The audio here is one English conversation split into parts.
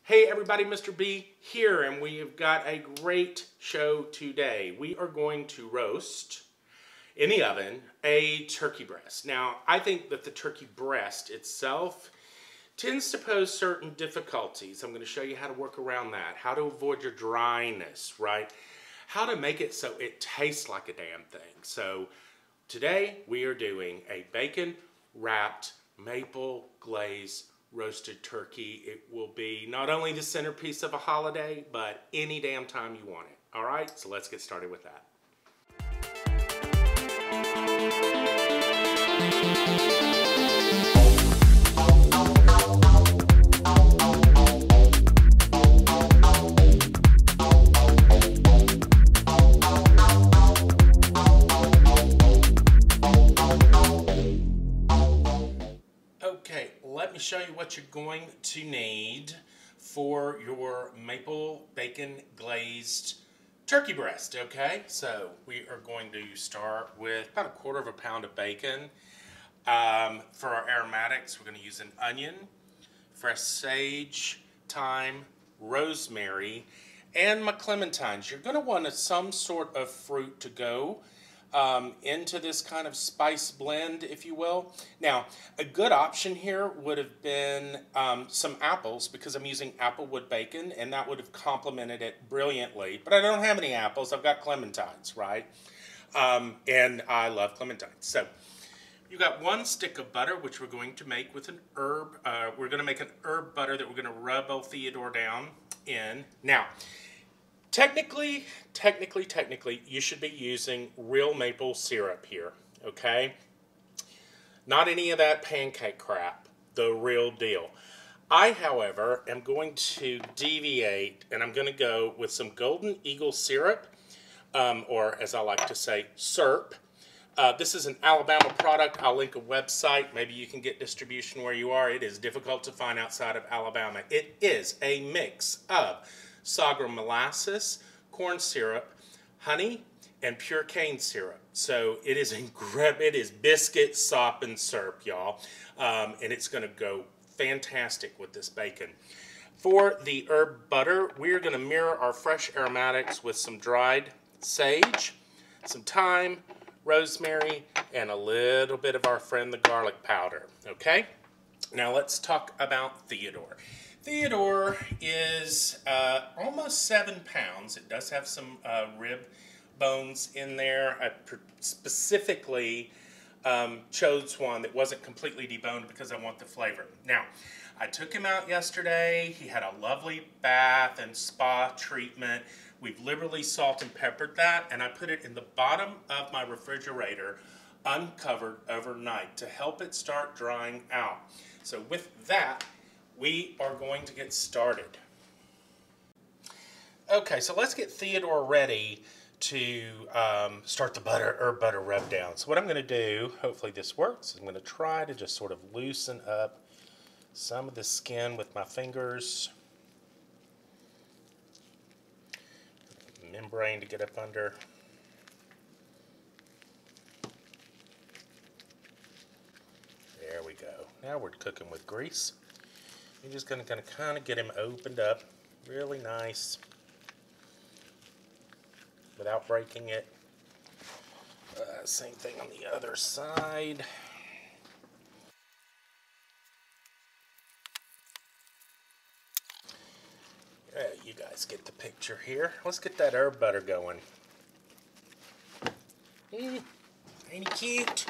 Hey everybody, Mr. B here, and we have got a great show today. We are going to roast in the oven a turkey breast. Now, I think that the turkey breast itself tends to pose certain difficulties. I'm going to show you how to work around that, how to avoid your dryness, right? How to make it so it tastes like a damn thing. So today we are doing a bacon wrapped maple glaze roasted turkey. It will be not only the centerpiece of a holiday, but any damn time you want it. All right, so let's get started with that. Let me show you what you're going to need for your maple bacon glazed turkey breast, okay? So we are going to start with about 1/4 pound of bacon. For our aromatics, we're going to use an onion, fresh sage, thyme, rosemary, and my clementines. You're going to want some sort of fruit to go into this kind of spice blend, if you will. Now, a good option here would have been some apples, because I'm using applewood bacon, and that would have complemented it brilliantly. But I don't have any apples. I've got clementines, right? And I love clementines. So you've got 1 stick of butter, which we're going to make with an herb. We're going to make an herb butter that we're going to rub El Theodore down in. Now, Technically, you should be using real maple syrup here, okay? Not any of that pancake crap, the real deal. I, however, am going to deviate, and I'm going to go with some Golden Eagle syrup, or as I like to say, syrup. This is an Alabama product. I'll link a website. Maybe you can get distribution where you are. It is difficult to find outside of Alabama. It is a mix of sorghum molasses, corn syrup, honey, and pure cane syrup. So it is it is biscuit, sop, and syrup, y'all. And it's going to go fantastic with this bacon. For the herb butter, we're going to mirror our fresh aromatics with some dried sage, some thyme, rosemary, and a little bit of our friend the garlic powder. Okay? Now let's talk about Theodore. Theodore is almost 7 pounds. It does have some rib bones in there. I specifically chose one that wasn't completely deboned because I want the flavor. Now, I took him out yesterday. He had a lovely bath and spa treatment. We've liberally salt and peppered that, and I put it in the bottom of my refrigerator uncovered overnight to help it start drying out. So with that, we are going to get started. Okay, so let's get Theodore ready to start the herb butter rub down. So what I'm going to do, hopefully this works, I'm going to try to just sort of loosen up some of the skin with my fingers. Membrane to get up under. There we go. Now we're cooking with grease. You're just going to kind of get him opened up really nice without breaking it. Same thing on the other side. You guys get the picture here. Let's get that herb butter going. Ain't he cute?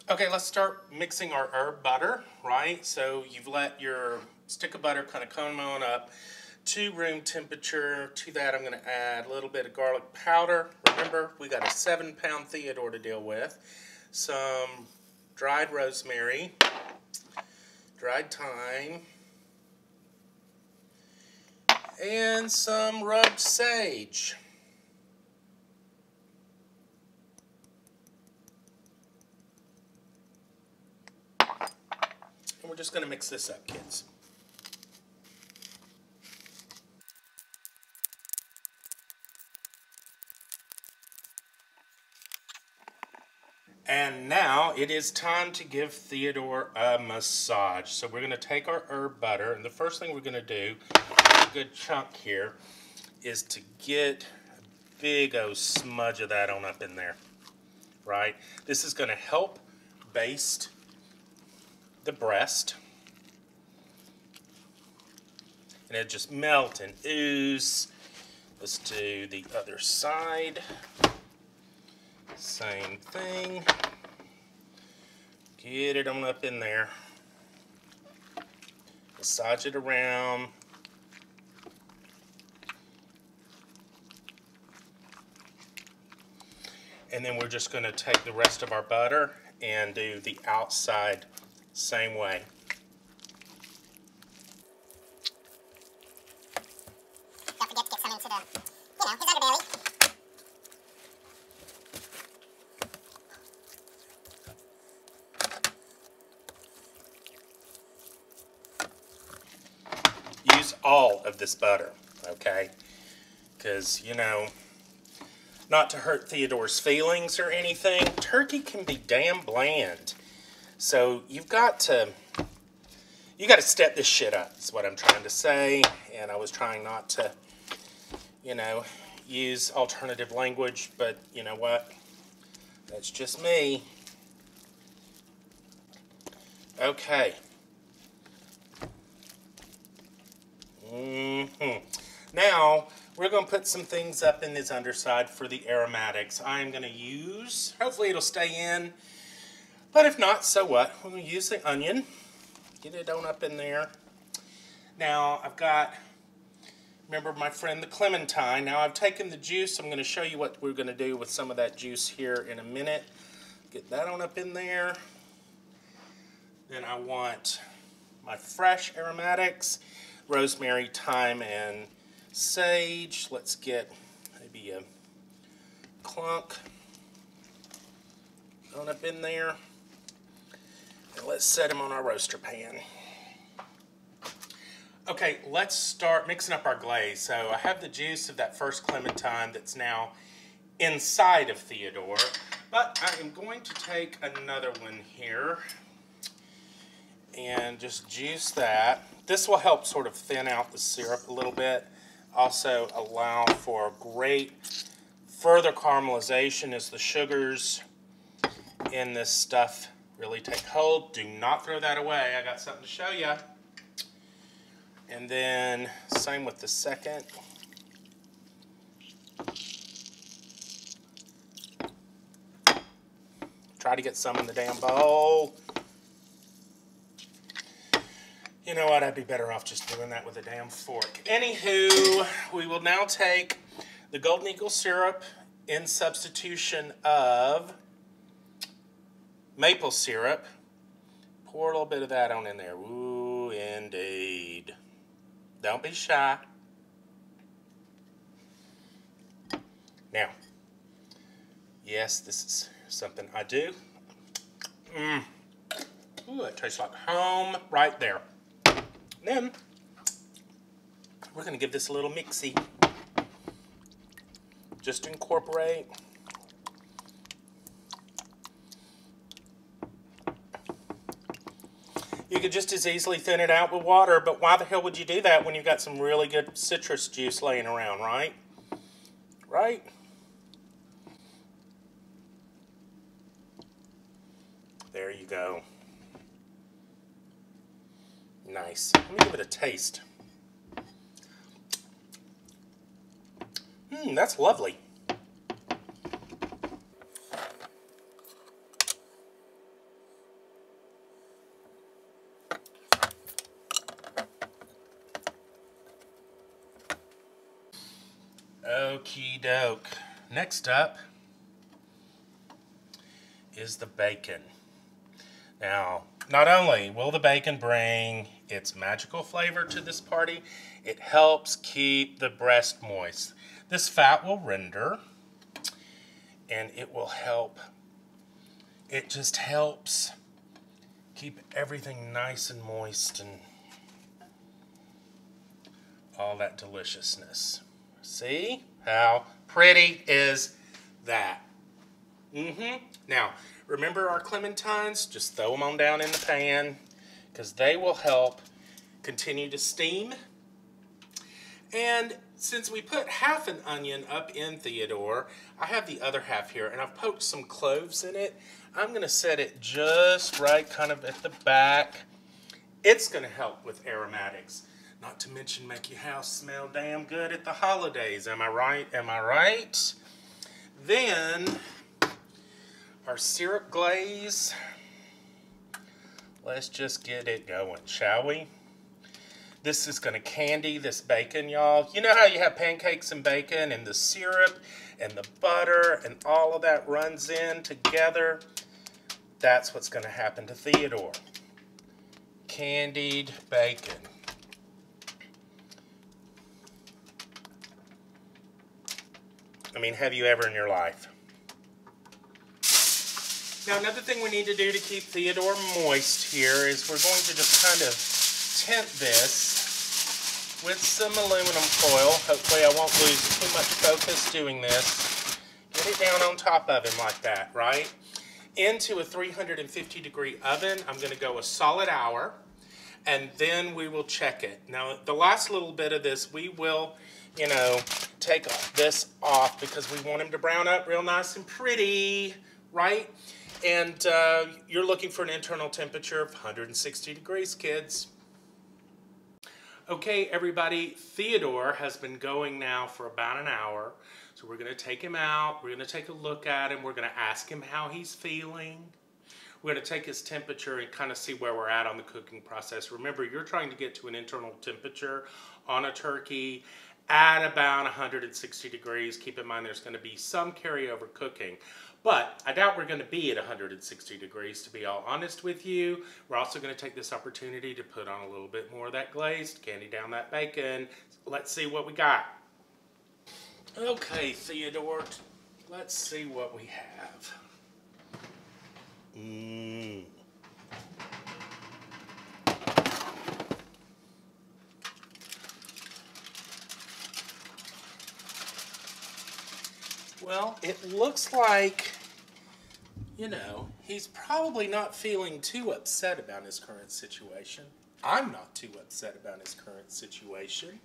Okay, let's start mixing our herb butter, right? So you've let your stick of butter kind of come on up to room temperature. To that, I'm going to add a little bit of garlic powder. Remember, we got a 7 pound Theodore to deal with. Some dried rosemary, dried thyme, and some rubbed sage. And we're just going to mix this up, kids. And now it is time to give Theodore a massage. So we're going to take our herb butter, and the first thing we're going to do, a good chunk here, is to get a big old smudge of that on up in there, right? This is going to help baste the breast, and it just melt and ooze. Let's do the other side. Same thing. Get it on up in there. Massage it around. And then we're just going to take the rest of our butter and do the outside same way. Don't forget to get some into the, his underbelly. Use all of this butter, okay? Because, not to hurt Theodore's feelings or anything, turkey can be damn bland. So you got to step this shit up, is what I'm trying to say. And I was trying not to, use alternative language, but you know what? That's just me. Okay. Now, we're going to put some things up in this underside for the aromatics. I'm going to use, hopefully it'll stay in, but if not, so what? We're going to use the onion. Get it on up in there. Now, I've got, remember my friend the clementine. Now, I've taken the juice. I'm going to show you what we're going to do with some of that juice here in a minute. Get that on up in there. Then I want my fresh aromatics. Rosemary, thyme, and sage. Let's get maybe a clunk on up in there. And let's set them on our roaster pan. Okay, let's start mixing up our glaze. So I have the juice of that first clementine that's now inside of Theodore, but I am going to take another one here and just juice that. This will help sort of thin out the syrup a little bit. Also allow for great further caramelization as the sugars in this stuff really take hold. Do not throw that away. I got something to show you. And then same with the second. Try to get some in the damn bowl. You know what, I'd be better off just doing that with a damn fork. Anywho, we will now take the Golden Eagle syrup in substitution of maple syrup. Pour a little bit of that on in there. Ooh, indeed. Don't be shy. Now, yes, this is something I do. Ooh, it tastes like home right there. Then, we're going to give this a little mixy. Just incorporate. You could just as easily thin it out with water, but why the hell would you do that when you've got some really good citrus juice laying around, right? Right? There you go. Nice. Let me give it a taste. That's lovely. Okie doke. Next up is the bacon. Now, not only will the bacon bring its magical flavor to this party, it helps keep the breast moist. This fat will render, and it will help. It just helps keep everything nice and moist and all that deliciousness. See? How pretty is that? Now, remember our clementines? Just throw them on down in the pan because they will help continue to steam. And since we put half an onion up in Theodore, I have the other half here, and I've poked some cloves in it. I'm going to set it just right kind of at the back. It's going to help with aromatics. Not to mention make your house smell damn good at the holidays. Am I right? Am I right? Then, our syrup glaze. Let's just get it going, shall we? This is going to candy this bacon, y'all. You know how you have pancakes and bacon and the syrup and the butter and all of that runs in together? That's what's going to happen to Theodore. Candied bacon. I mean, have you ever in your life? Now, another thing we need to do to keep Theodore moist here is we're going to just kind of tint this with some aluminum foil. Hopefully I won't lose too much focus doing this. Get it down on top of him like that, right? Into a 350 degree oven. I'm going to go a solid hour, and then we will check it. Now, the last little bit of this, we will, you know, take this off because we want him to brown up real nice and pretty, right? And you're looking for an internal temperature of 160 degrees, kids. Okay, everybody, Theodore has been going now for about an hour. So we're going to take him out. We're going to take a look at him. We're going to ask him how he's feeling. We're going to take his temperature and kind of see where we're at on the cooking process. Remember, you're trying to get to an internal temperature on a turkey at about 160 degrees. Keep in mind there's going to be some carryover cooking. But I doubt we're going to be at 160 degrees, to be all honest with you. We're also going to take this opportunity to put on a little bit more of that glazed, candy down that bacon. Let's see what we got. Okay, Theodore, let's see what we have. Well, it looks like, you know, he's probably not feeling too upset about his current situation. I'm not too upset about his current situation.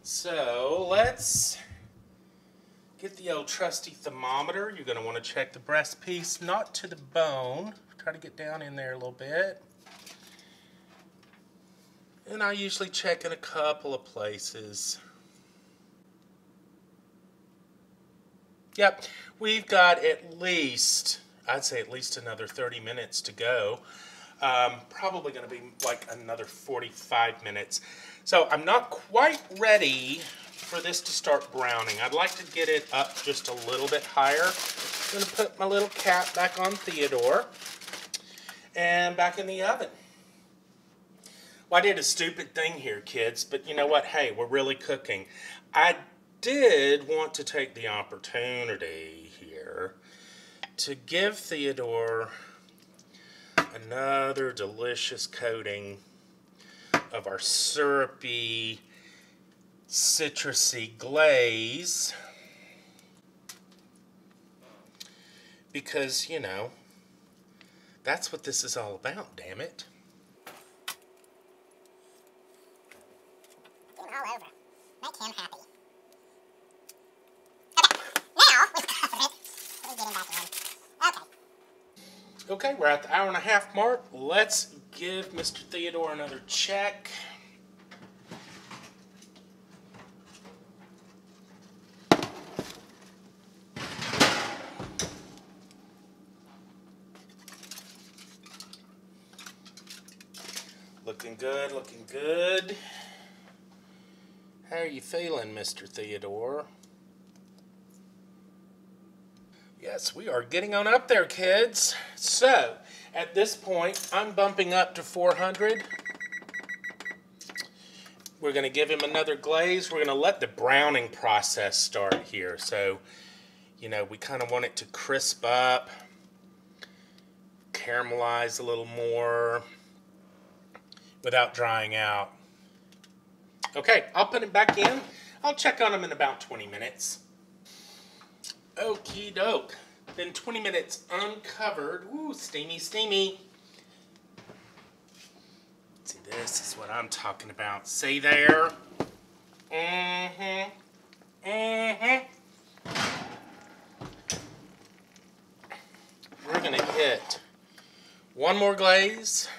So let's get the old trusty thermometer. You're going to want to check the breast piece, not to the bone. Try to get down in there a little bit. And I usually check in a couple of places. Yep, we've got at least, I'd say at least another 30 minutes to go. Probably going to be like another 45 minutes. So I'm not quite ready for this to start browning. I'd like to get it up just a little bit higher. I'm going to put my little cap back on Theodore and back in the oven. Well, I did a stupid thing here, kids, but you know what? Hey, we're really cooking. I did want to take the opportunity here to give Theodore another delicious coating of our syrupy, citrusy glaze, because, you know, that's what this is all about, damn it. Get him all over. Make him happy. Okay, now we've covered it. Let me get him back in. Okay. Okay, we're at the hour and a half mark. Let's give Mr. Theodore another check. Looking good, looking good. How are you feeling, Mr. Theodore? Yes, we are getting on up there, kids. So, at this point, I'm bumping up to 400. We're going to give him another glaze. We're going to let the browning process start here. So, you know, we kind of want it to crisp up, caramelize a little more without drying out. Okay, I'll put him back in. I'll check on him in about 20 minutes. Okie doke. Then 20 minutes uncovered. Woo, steamy, steamy. See, this is what I'm talking about. See there? Mm-hmm. Mm-hmm. We're gonna hit one more glaze.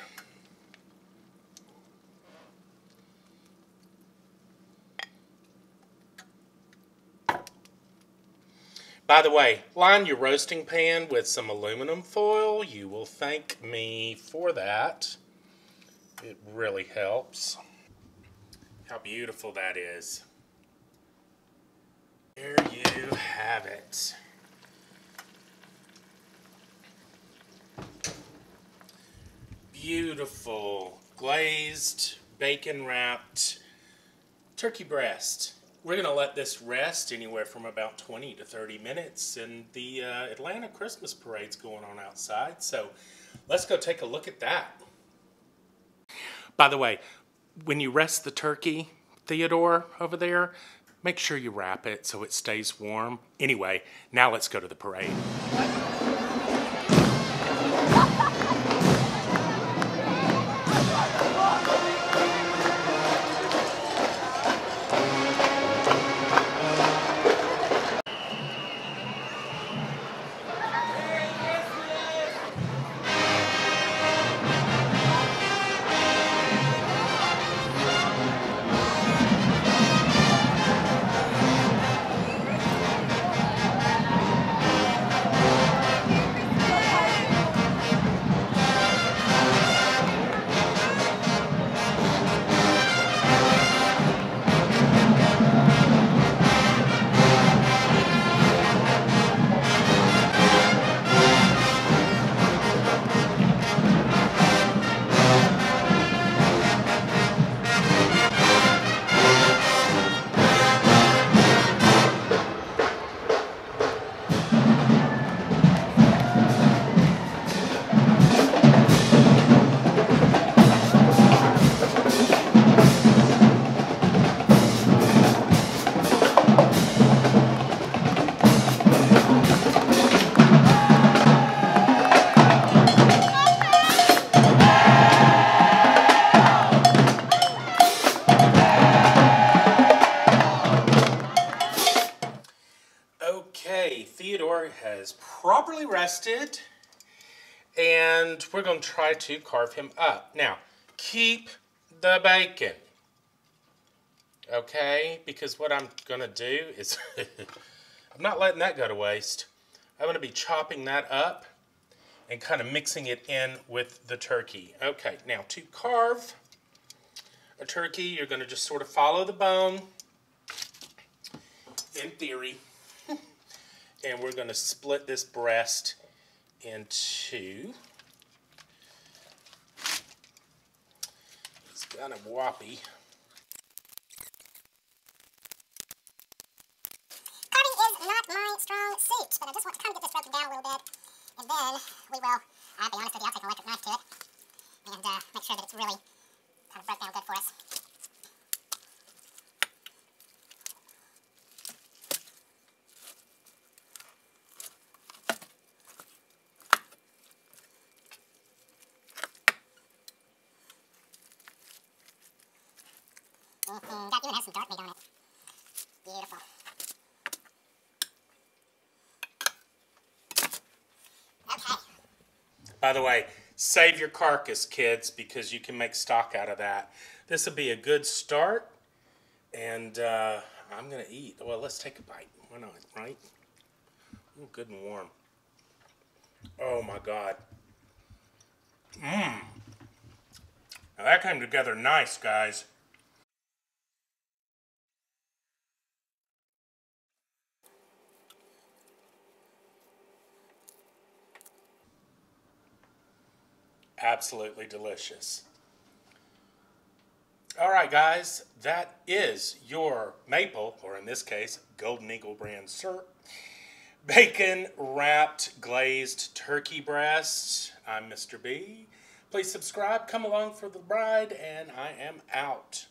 By the way, line your roasting pan with some aluminum foil. You will thank me for that. It really helps. How beautiful that is. There you have it. Beautiful glazed, bacon wrapped turkey breast. We're going to let this rest anywhere from about 20 to 30 minutes, and the Atlanta Christmas parade's going on outside, so let's go take a look at that. By the way, when you rest the turkey, Theodore, over there, make sure you wrap it so it stays warm. Anyway, now let's go to the parade. Okay, Theodore has properly rested, and we're going to try to carve him up. Now, keep the bacon, okay? Because what I'm going to do is, I'm not letting that go to waste. I'm going to be chopping that up and kind of mixing it in with the turkey. Okay, now to carve a turkey, you're going to just sort of follow the bone, in theory. And we're going to split this breast in two. It's kind of whoppy. Carving is not my strong suit, but I just want to kind of get this broken down a little bit. And then we will, I'll be honest with you, I'll take an electric knife to it and make sure that it's really kind of broke down good for us. That even has some dark meat on it. Beautiful. Okay. By the way, save your carcass, kids, because you can make stock out of that. This will be a good start, and I'm going to eat. Well, let's take a bite. Why not, right? Ooh, good and warm. Oh, my God. Mmm. Now, that came together nice, guys. Absolutely delicious. All right, guys, that is your maple, or in this case, Golden Eagle brand syrup, bacon wrapped glazed turkey breast. I'm Mr. B. Please subscribe, come along for the ride, and I am out.